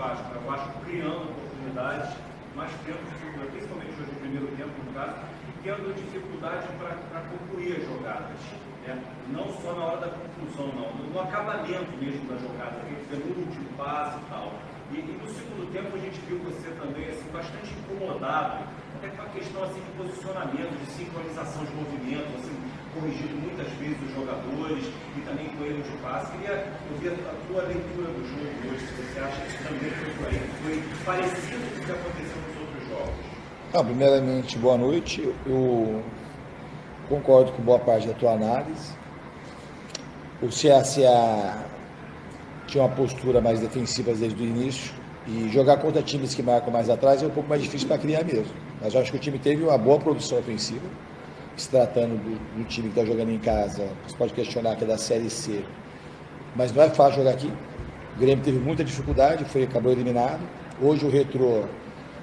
Vasco, né? O Vasco criando oportunidades, mas tendo dificuldade, principalmente hoje no primeiro tempo, no caso, e tendo dificuldade para concluir as jogadas. Né? Não só na hora da conclusão, não, no acabamento mesmo da jogada, no último passe e tal. E no segundo tempo a gente viu você também assim, bastante incomodado, até com a questão assim, de posicionamento, de sincronização de movimento, assim, corrigindo muitas vezes os jogadores e também com erro de passe. Queria ouvir a tua leitura do jogo hoje, se você acha que também foi parecido com o que aconteceu nos outros jogos. Primeiramente, boa noite. Eu concordo com boa parte da tua análise. O CSA tinha uma postura mais defensiva desde o início e jogar contra times que marcam mais atrás é um pouco mais difícil para criar mesmo. Mas eu acho que o time teve uma boa produção ofensiva, se tratando do time que está jogando em casa. Você pode questionar que é da Série C, mas não é fácil jogar aqui. O Grêmio teve muita dificuldade, acabou eliminado. Hoje o Retrô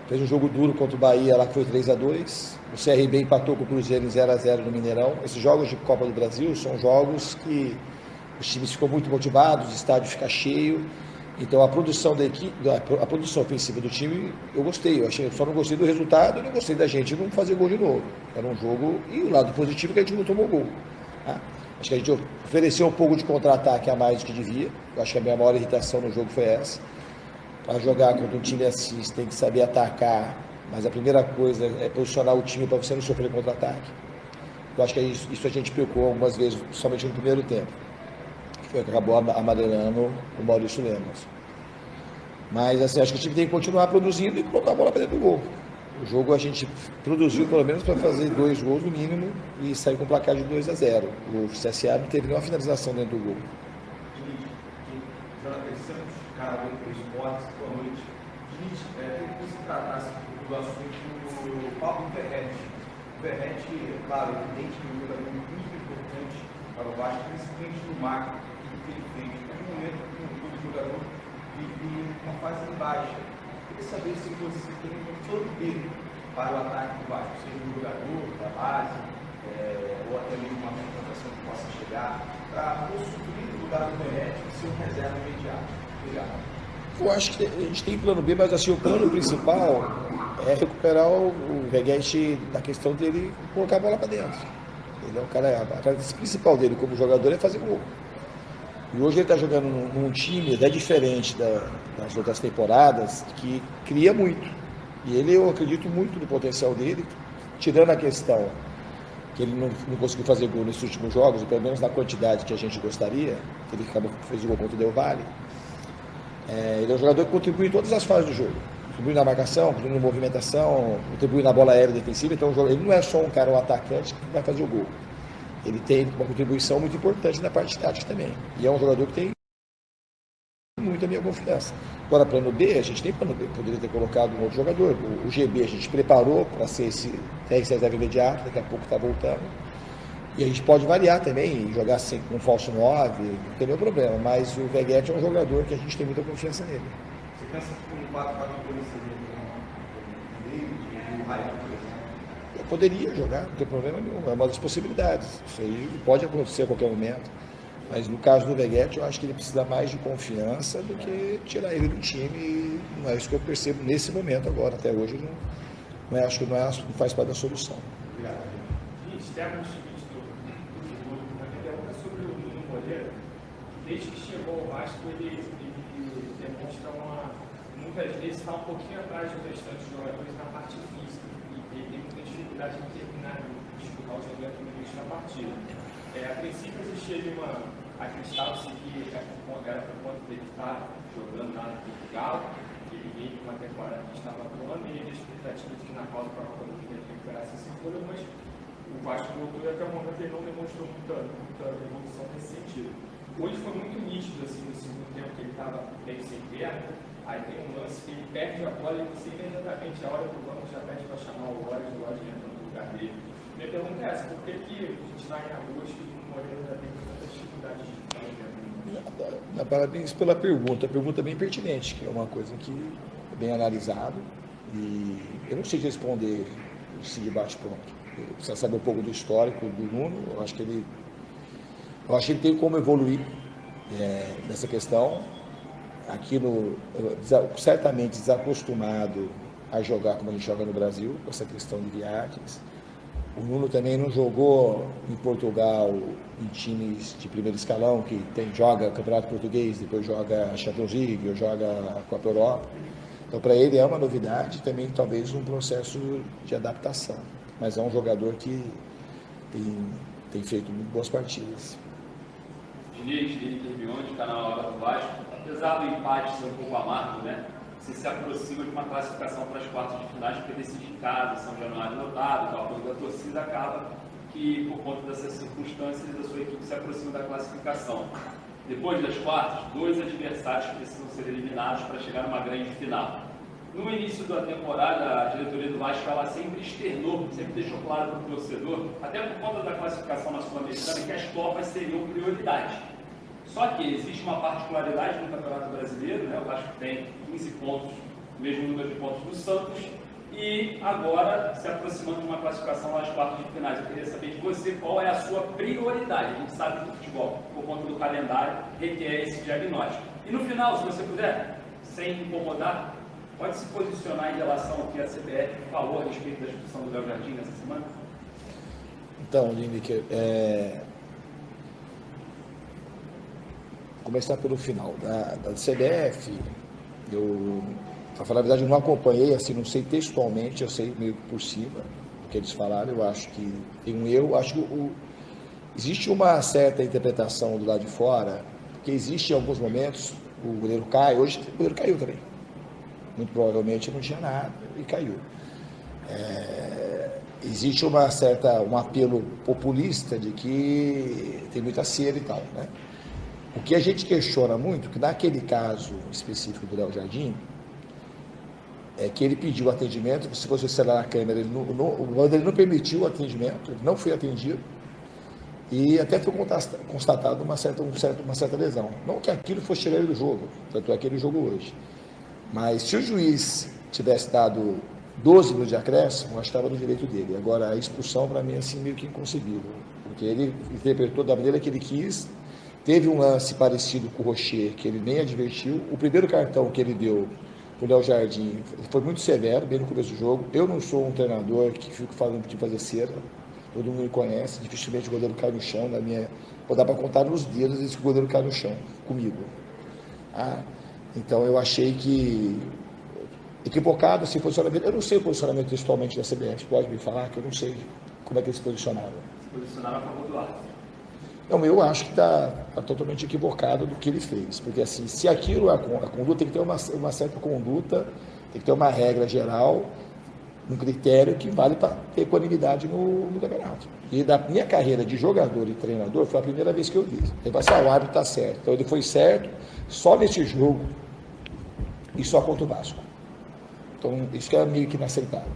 fez um jogo duro contra o Bahia, lá que foi 3-2. O CRB empatou com o Cruzeiro em 0-0 no Mineirão. Esses jogos de Copa do Brasil são jogos que os times ficam muito motivados, o estádio fica cheio. Então a produção da equipe, a produção ofensiva do time, eu gostei. Eu só não gostei do resultado e não gostei da gente não fazer gol de novo. Era um jogo, e o lado positivo é que a gente não tomou gol. Tá? Acho que a gente ofereceu um pouco de contra-ataque a mais do que devia. Eu acho que a minha maior irritação no jogo foi essa. Para jogar contra um time assim, você tem que saber atacar, mas a primeira coisa é posicionar o time para você não sofrer contra-ataque. Eu acho que isso a gente pecou algumas vezes, somente no primeiro tempo, que foi que acabou amarelando o Maurício Lemos. Mas assim, acho que o time tem que continuar produzindo e colocar a bola para dentro do gol. O jogo a gente produziu pelo menos para fazer 2 gols no mínimo e sair com um placar de 2-0. O CSA não teve nenhuma finalização dentro do gol. Cara, do esporte, boa noite. Gente, queria que você tratasse do assunto do Pablo Verrete. O Verrete, claro, evidente que é um jogador muito importante para o Vasco, principalmente no marco que ele fez. No momento que o jogador vive uma fase de baixa. Eu queria saber se você tem um plano B para o ataque do Vasco, seja um jogador da base, ou até mesmo uma contratação que possa chegar, para construir o lugar do Verrete e ser um reserva imediato. Obrigado. Eu acho que a gente tem plano B, mas assim, o plano principal é recuperar o Veguete da questão dele colocar a bola para dentro. Ele é um cara, a característica principal dele como jogador é fazer gol. E hoje ele está jogando num time diferente das outras temporadas, que cria muito. E eu acredito muito no potencial dele, tirando a questão que ele não conseguiu fazer gol nesses últimos jogos, pelo menos na quantidade que a gente gostaria, que ele fez o gol contra o Del Valle. Ele é um jogador que contribui em todas as fases do jogo. Contribui na marcação, contribui na movimentação, contribui na bola aérea defensiva. Então ele não é só um cara, um atacante que vai fazer o gol. Ele tem uma contribuição muito importante na parte tática também. E é um jogador que tem muito a minha confiança. Agora, plano B, a gente tem plano B. Poderia ter colocado um outro jogador. O GB a gente preparou para ser esse reserva imediato, daqui a pouco está voltando. E a gente pode variar também, jogar assim, com um falso 9, não tem nenhum problema. Mas o Veguete é um jogador que a gente tem muita confiança nele. Você pensa que um 4-4-2 seria um David e o Raio, por exemplo? Eu poderia jogar, não tem problema nenhum. É uma das possibilidades. Isso aí pode acontecer a qualquer momento. Mas no caso do Veguete, eu acho que ele precisa mais de confiança do que tirar ele do time. Não é isso que eu percebo nesse momento agora. Até hoje, acho que não faz parte da solução. Obrigado. Gente, temos o seguinte uma pergunta sobre o Nuno Moreira. Desde que chegou ao Vasco, ele demonstra muitas vezes está um pouquinho atrás dos restantes jogadores na parte física. E ele tem muita dificuldade em terminar, disputar os jogadores no início da partida. A princípio existia acreditava-se que era por conta dele estar jogando lá no Portugal, que ele veio com uma temporada que estava atuando e ele expectativa de que na pausa para a Copa do Mundo ele recuperasse essa folha, mas o Vasco voltou e até o momento ele não demonstrou muita evolução nesse sentido. Hoje foi muito nítido assim, no segundo tempo que ele estava bem sem perna, aí tem um lance que ele perde a bola e você imediatamente a hora do banco já pede para chamar o Lodge entrando no lugar dele. Minha pergunta é essa, por que a gente vai em agosto e o Moreira já tem tanta dificuldade de Parabéns pela pergunta. A pergunta é bem pertinente, que é uma coisa que é bem analisado. E eu não sei responder esse debate pronto. Precisa saber um pouco do histórico do Nuno. Eu acho que ele tem como evoluir nessa questão. aquilo certamente desacostumado a jogar como a gente joga no Brasil, com essa questão de viagens. O Nuno também não jogou em Portugal em times de primeiro escalão, que joga Campeonato Português, depois joga Champions League, ou joga Copa Europa. Então, para ele é uma novidade, também talvez um processo de adaptação. Mas é um jogador que tem feito muito boas partidas. Diniz, Hermione, está na hora do Vasco. Apesar do empate ser um pouco amargo, né? Você se aproxima de uma classificação para as quartas de finais, porque decide em casa, São Januário lotado, o apoio da torcida acaba que, por conta dessas circunstâncias, a sua equipe se aproxima da classificação. Depois das quartas, 2 adversários precisam ser eliminados para chegar numa grande final. No início da temporada, a diretoria do Vasco ela sempre externou, sempre deixou claro para o torcedor, até por conta da classificação na Sul-Americana, que as Copas seriam prioridade. Só que existe uma particularidade no Campeonato Brasileiro, né? O Vasco tem 15 pontos, o mesmo número de pontos do Santos, e agora se aproximando de uma classificação às quartas de finais. Eu queria saber de você qual é a sua prioridade. A gente sabe que o futebol, por conta do calendário, requer esse diagnóstico. E no final, se você puder, sem incomodar, pode se posicionar em relação ao que a CBF falou a respeito da expulsão do Léo Jardim nessa semana? Então, Lineker, começar pelo final. Da CBF, para falar a verdade, eu não acompanhei, assim, não sei textualmente, eu sei meio que por cima do que eles falaram. Eu acho que tem um erro, acho que existe uma certa interpretação do lado de fora, porque existe em alguns momentos, o goleiro cai, hoje o goleiro caiu também. Muito provavelmente não tinha nada e caiu. Existe um apelo populista de que tem muita cera e tal, né? O que a gente questiona muito, que naquele caso específico do Léo Jardim, é que ele pediu atendimento, se fosse acelerar a câmera, ele não permitiu o atendimento, ele não foi atendido, e até foi constatado uma certa lesão. Não que aquilo fosse tirar ele do jogo, tanto é que ele jogou hoje. Mas se o juiz tivesse dado 12 minutos de acréscimo, eu acho que estava no direito dele. Agora, a expulsão, para mim, é assim, meio que inconcebível, porque ele interpretou da maneira que ele quis. Teve um lance parecido com o Rocher, que ele nem advertiu. O primeiro cartão que ele deu para o Léo Jardim foi muito severo, bem no começo do jogo. Eu não sou um treinador que fico falando de fazer cera, todo mundo me conhece, dificilmente o goleiro cai no chão. Vou dar para contar nos dedos esse que o goleiro cai no chão, comigo. Então eu achei que equivocado esse posicionamento. Eu não sei o posicionamento textualmente da CBF, pode me falar, que eu não sei como é que eles se posicionaram. Se posicionaram a favor do árbitro. Não, eu acho que está totalmente equivocado do que ele fez, porque assim, se aquilo é a conduta, tem que ter uma certa conduta, tem que ter uma regra geral, um critério que vale para ter equanimidade no campeonato. E da minha carreira de jogador e treinador, foi a primeira vez que eu vi. Ele vai assim, o árbitro está certo. Então ele foi certo só nesse jogo e só contra o Vasco. Então isso que é meio que inaceitável.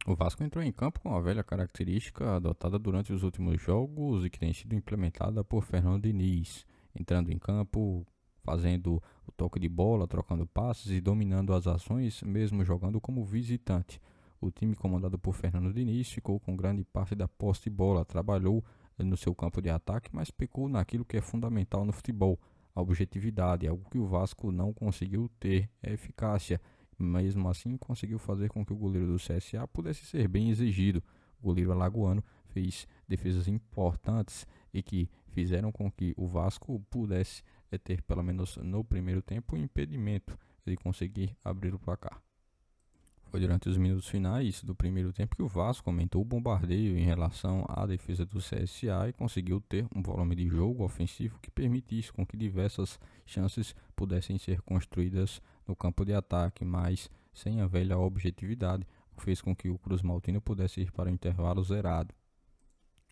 O Vasco entrou em campo com a velha característica adotada durante os últimos jogos e que tem sido implementada por Fernando Diniz, entrando em campo, fazendo o toque de bola, trocando passes e dominando as ações, mesmo jogando como visitante. O time comandado por Fernando Diniz ficou com grande parte da posse de bola, trabalhou no seu campo de ataque, mas pecou naquilo que é fundamental no futebol, a objetividade, algo que o Vasco não conseguiu ter, a eficácia. Mesmo assim, conseguiu fazer com que o goleiro do CSA pudesse ser bem exigido. O goleiro alagoano fez defesas importantes e que fizeram com que o Vasco pudesse ter, pelo menos no primeiro tempo, o impedimento de conseguir abrir o placar. Foi durante os minutos finais do primeiro tempo que o Vasco aumentou o bombardeio em relação à defesa do CSA e conseguiu ter um volume de jogo ofensivo que permitisse com que diversas chances pudessem ser construídas no campo de ataque, mas sem a velha objetividade, o que fez com que o Cruz Maltino pudesse ir para o intervalo zerado.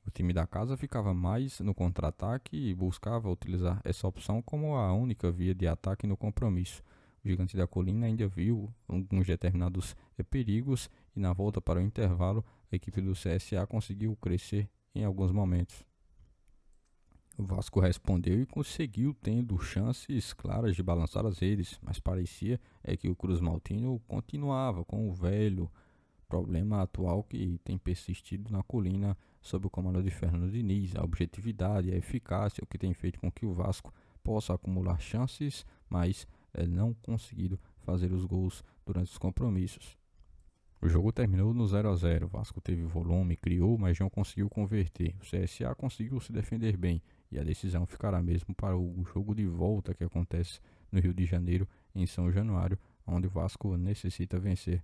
O time da casa ficava mais no contra-ataque e buscava utilizar essa opção como a única via de ataque no compromisso. O Gigante da Colina ainda viu alguns determinados perigos e na volta para o intervalo a equipe do CSA conseguiu crescer em alguns momentos. O Vasco respondeu e conseguiu tendo chances claras de balançar as redes, mas parecia que o Cruz Maltino continuava com o velho problema atual que tem persistido na Colina sob o comando de Fernando Diniz, a objetividade, a eficácia, o que tem feito com que o Vasco possa acumular chances, mas não conseguido fazer os gols durante os compromissos. O jogo terminou no 0 a 0. O Vasco teve volume, criou, mas não conseguiu converter. O CSA conseguiu se defender bem e a decisão ficará mesmo para o jogo de volta que acontece no Rio de Janeiro, em São Januário, onde o Vasco necessita vencer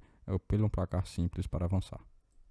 pelo placar simples para avançar.